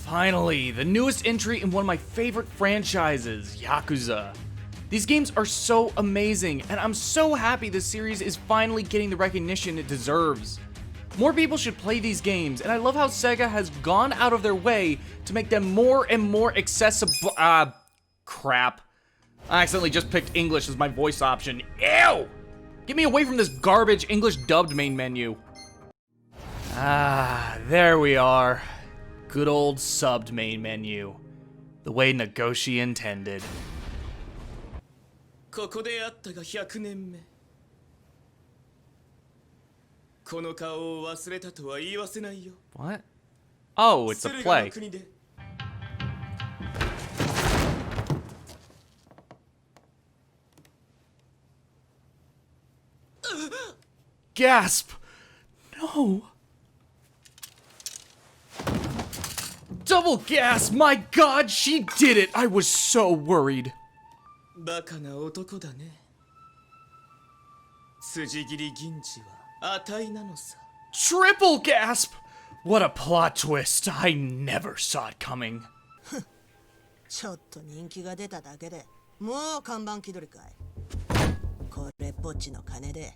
Finally, the newest entry in one of my favorite franchises, Yakuza. These games are so amazing, and I'm so happy this series is finally getting the recognition it deserves. More people should play these games, and I love how Sega has gone out of their way to make them more and more accessible. Crap. I accidentally just picked English as my voice option. Ew! Get me away from this garbage English dubbed main menu. There we are. Good old subbed main menu. The way Nagoshi intended. ここであったが100年目。この顔を忘れたとは言わせないよ。 What? Oh, it's a play. Gasp! No! Double gasp! My god, she did it! I was so worried. バカな男だね。筋切り銀次は値なのさ。 Triple gasp! What a plot twist. I never saw it coming. ちょっと人気が出ただけでもう看板気取りかい。これっぽっちの金で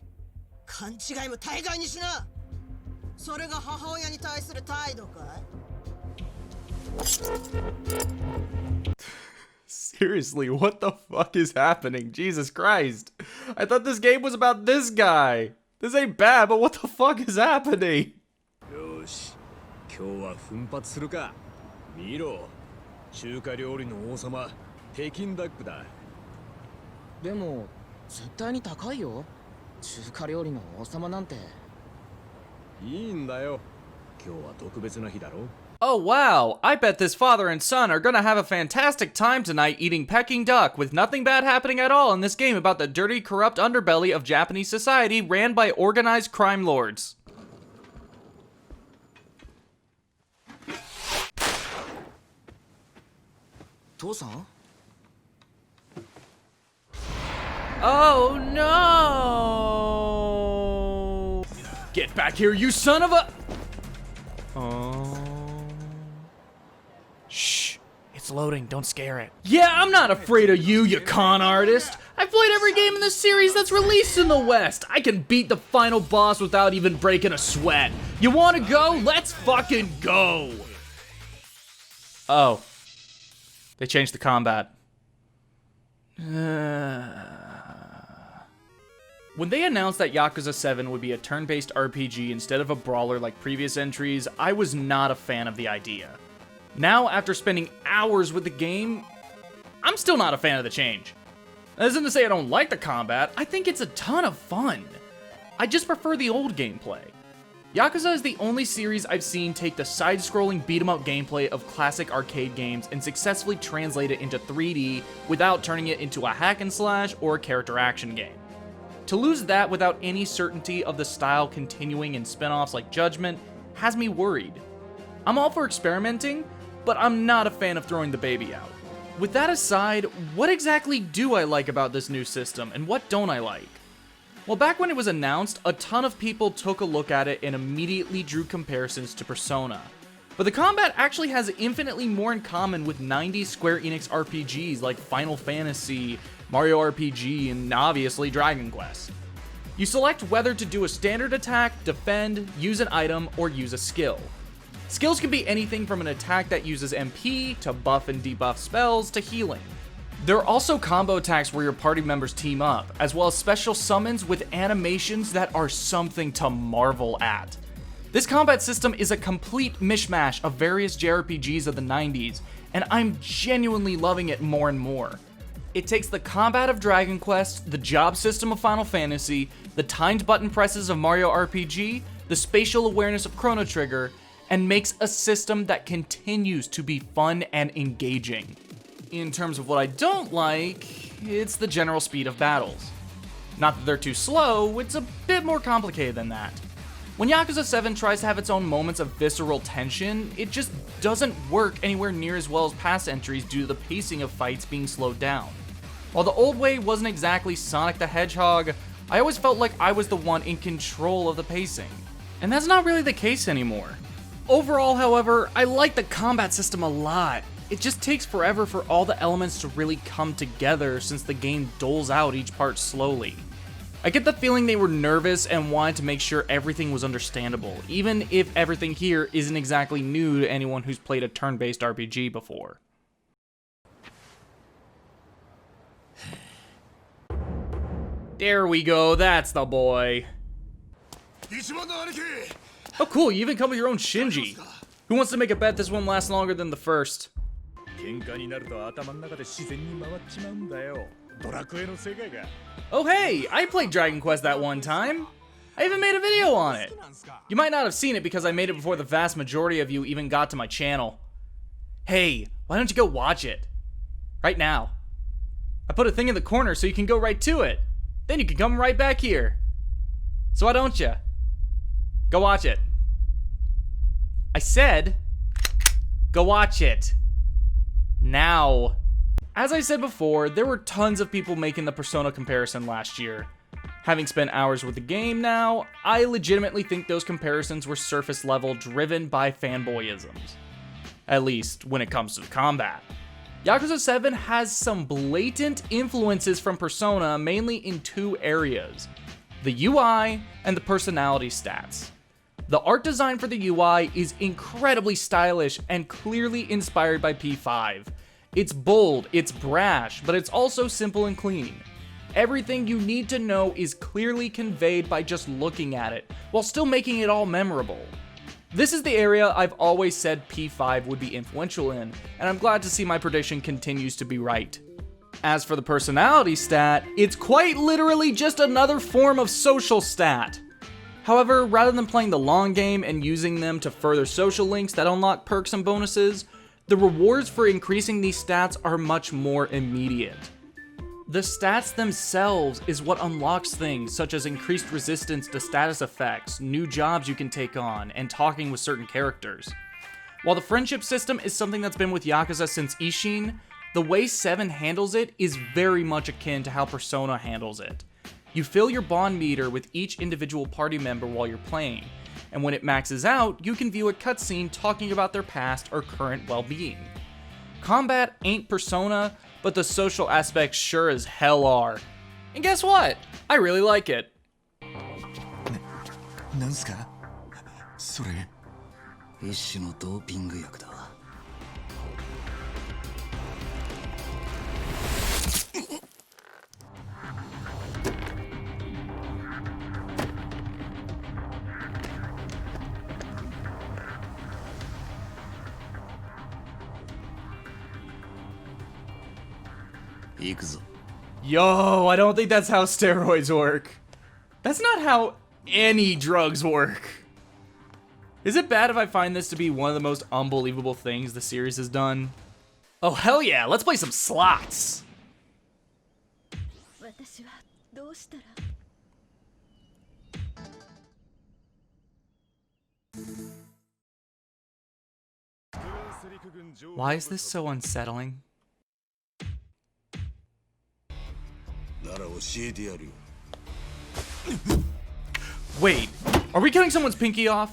勘違いも大概にしな。それが母親に対する態度かい。 Seriously, what the fuck is happening? Jesus Christ. I thought this game was about this guy. This ain't bad, but what the fuck is happening? よし、今日は奮発するか。見ろ、中華料理の王様、北京ダックだ。でも絶対に高いよ。中華料理の王様なんて。いいんだよ。今日は特別な日だろ。 Oh wow, I bet this father and son are gonna have a fantastic time tonight eating Peking duck with nothing bad happening at all in this game about the dirty, corrupt underbelly of Japanese society ran by organized crime lords. Oh no! Get back here, you son of a... Oh... Shh, it's loading, don't scare it. Yeah, I'm not afraid of you, you con artist. I've played every game in this series that's released in the West. I can beat the final boss without even breaking a sweat. You wanna go? Let's fucking go. Oh. They changed the combat. When they announced that Yakuza 7 would be a turn-based RPG instead of a brawler like previous entries, I was not a fan of the idea. Now, after spending hours with the game, I'm still not a fan of the change. That isn't to say I don't like the combat, I think it's a ton of fun. I just prefer the old gameplay. Yakuza is the only series I've seen take the side-scrolling beat-em-up gameplay of classic arcade games and successfully translate it into 3D without turning it into a hack-and-slash or a character action game. To lose that without any certainty of the style continuing in spin-offs like Judgment has me worried. I'm all for experimenting, but I'm not a fan of throwing the baby out. With that aside, what exactly do I like about this new system, and what don't I like? Well, back when it was announced, a ton of people took a look at it and immediately drew comparisons to Persona. But the combat actually has infinitely more in common with 90s Square Enix RPGs like Final Fantasy, Mario RPG, and obviously Dragon Quest. You select whether to do a standard attack, defend, use an item, or use a skill. Skills can be anything from an attack that uses MP, to buff and debuff spells, to healing. There are also combo attacks where your party members team up, as well as special summons with animations that are something to marvel at. This combat system is a complete mishmash of various JRPGs of the 90s, and I'm genuinely loving it more and more. It takes the combat of Dragon Quest, the job system of Final Fantasy, the timed button presses of Mario RPG, the spatial awareness of Chrono Trigger, and makes a system that continues to be fun and engaging. In terms of what I don't like, it's the general speed of battles. Not that they're too slow, it's a bit more complicated than that. When Yakuza 7 tries to have its own moments of visceral tension, it just doesn't work anywhere near as well as past entries due to the pacing of fights being slowed down. While the old way wasn't exactly Sonic the Hedgehog, I always felt like I was the one in control of the pacing. And that's not really the case anymore. Overall, however, I like the combat system a lot. It just takes forever for all the elements to really come together since the game doles out each part slowly. I get the feeling they were nervous and wanted to make sure everything was understandable, even if everything here isn't exactly new to anyone who's played a turn-based RPG before. There we go, that's the boy. Oh cool, you even come with your own Shinji. Who wants to make a bet this one lasts longer than the first? 喧嘩になると頭の中で自然に回っちまうんだよ。ドラクエの世界が。 Oh hey, I played Dragon Quest that one time. I even made a video on it. You might not have seen it because I made it before the vast majority of you even got to my channel. Hey, why don't you go watch it? Right now. I put a thing in the corner so you can go right to it. Then you can come right back here. So why don't you? Go watch it. I said, go watch it. Now. As I said before, there were tons of people making the Persona comparison last year. Having spent hours with the game now, I legitimately think those comparisons were surface level driven by fanboyisms. At least when it comes to the combat. Yakuza 7 has some blatant influences from Persona mainly in two areas. The UI and the personality stats. The art design for the UI is incredibly stylish and clearly inspired by P5. It's bold, it's brash, but it's also simple and clean. Everything you need to know is clearly conveyed by just looking at it, while still making it all memorable. This is the area I've always said P5 would be influential in, and I'm glad to see my prediction continues to be right. As for the personality stat, it's quite literally just another form of social stat. However, rather than playing the long game and using them to further social links that unlock perks and bonuses, the rewards for increasing these stats are much more immediate. The stats themselves is what unlocks things such as increased resistance to status effects, new jobs you can take on, and talking with certain characters. While the friendship system is something that's been with Yakuza since Ishin, the way 7 handles it is very much akin to how Persona handles it. You fill your bond meter with each individual party member while you're playing, and when it maxes out, you can view a cutscene talking about their past or current well-being. Combat ain't Persona, but the social aspects sure as hell are. And guess what? I really like it. なんすかそれ一種のドーピング薬だ行くぞ Yo, I don't think that's how steroids work. That's not how any drugs work. Is it bad if I find this to be one of the most unbelievable things the series has done? Oh hell yeah, let's play some slots. 私はどうしたら Why is this so unsettling? なら教えてやるよ Wait, are we cutting someone's pinky off?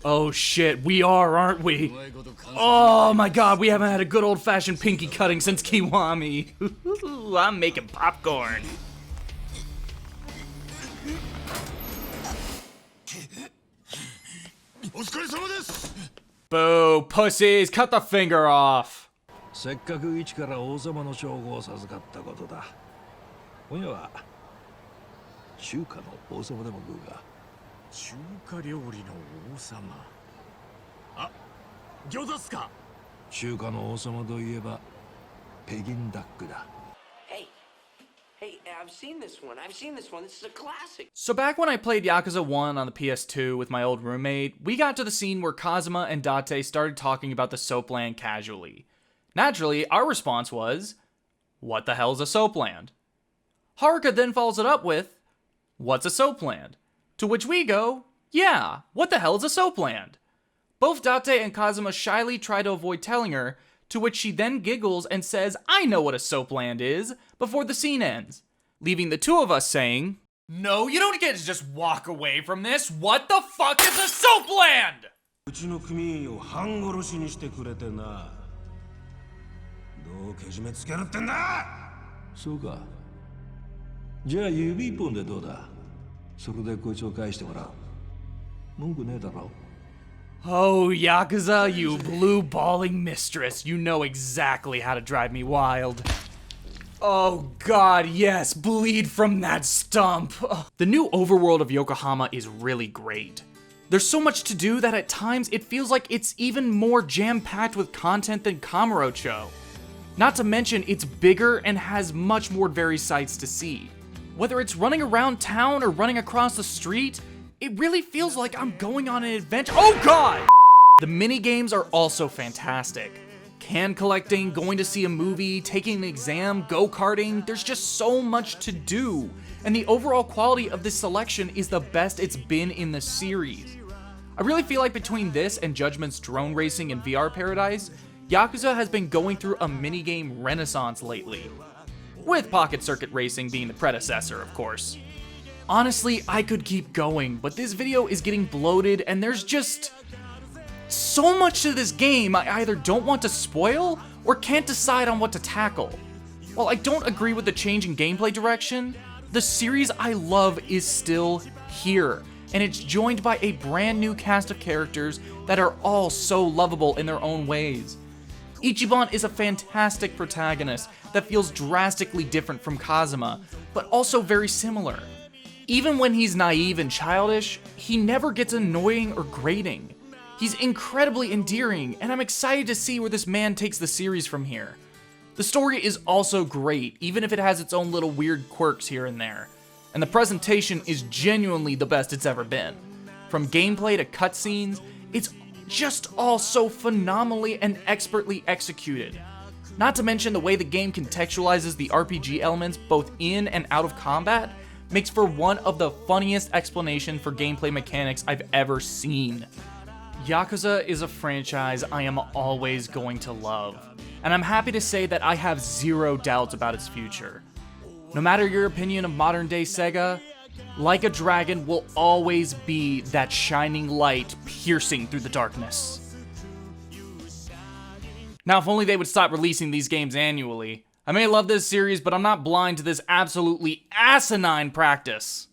Oh shit, we are, aren't we? Oh my god, we haven't had a good old-fashioned pinky cutting since Kiwami. I'm making popcorn. Boo, pussies, cut the finger off. せっかく一から王様の称号を授かったことだ。今夜は中華の王様でも食うが。中華料理の王様。あ、餃子っすか。中華の王様といえば北京ダックだ。Hey, I've seen this one. This is a classic. So back when I played Yakuza 1 on the PS2 with my old roommate, we got to the scene where Kazuma and Date started talking about the soapland casually. Naturally, our response was, what the hell's a soapland? Haruka then follows it up with, what's a soapland? To which we go, yeah, what the hell is a soapland? Both Date and Kazuma shyly try to avoid telling her, to which she then giggles and says, I know what a soapland is, before the scene ends, leaving the two of us saying, no, you don't get to just walk away from this. What the fuck is a soapland? うちの組員を半殺しにしてくれてな。どうけじめつけるってんだ。そうか。じゃあ指一本でどうだ。それでこいつを返してもらう。文句ねえだろ。 Oh, Yakuza, you blue-balling mistress. You know exactly how to drive me wild. Oh god, yes, bleed from that stump. Ugh. The new overworld of Yokohama is really great. There's so much to do that at times it feels like it's even more jam-packed with content than Kamurocho. Not to mention, it's bigger and has much more varied sights to see. Whether it's running around town or running across the street, it really feels like I'm going on an adventure. Oh god! The minigames are also fantastic. Can collecting, going to see a movie, taking an exam, go-karting, there's just so much to do. And the overall quality of this selection is the best it's been in the series. I really feel like between this and Judgment's drone racing and VR Paradise, Yakuza has been going through a minigame renaissance lately. With Pocket Circuit Racing being the predecessor, of course. Honestly, I could keep going, but this video is getting bloated and there's just so much to this game I either don't want to spoil or can't decide on what to tackle. While I don't agree with the change in gameplay direction, the series I love is still here, and it's joined by a brand new cast of characters that are all so lovable in their own ways. Ichiban is a fantastic protagonist that feels drastically different from Kazuma, but also very similar. Even when he's naive and childish, he never gets annoying or grating. He's incredibly endearing, and I'm excited to see where this man takes the series from here. The story is also great, even if it has its own little weird quirks here and there. And the presentation is genuinely the best it's ever been. From gameplay to cutscenes, it's just all so phenomenally and expertly executed. Not to mention the way the game contextualizes the RPG elements both in and out of combat makes for one of the funniest explanations for gameplay mechanics I've ever seen. Yakuza is a franchise I am always going to love, and I'm happy to say that I have zero doubts about its future. No matter your opinion of modern day Sega, Like a Dragon will always be that shining light piercing through the darkness. Now, if only they would stop releasing these games annually. I may love this series, but I'm not blind to this absolutely asinine practice.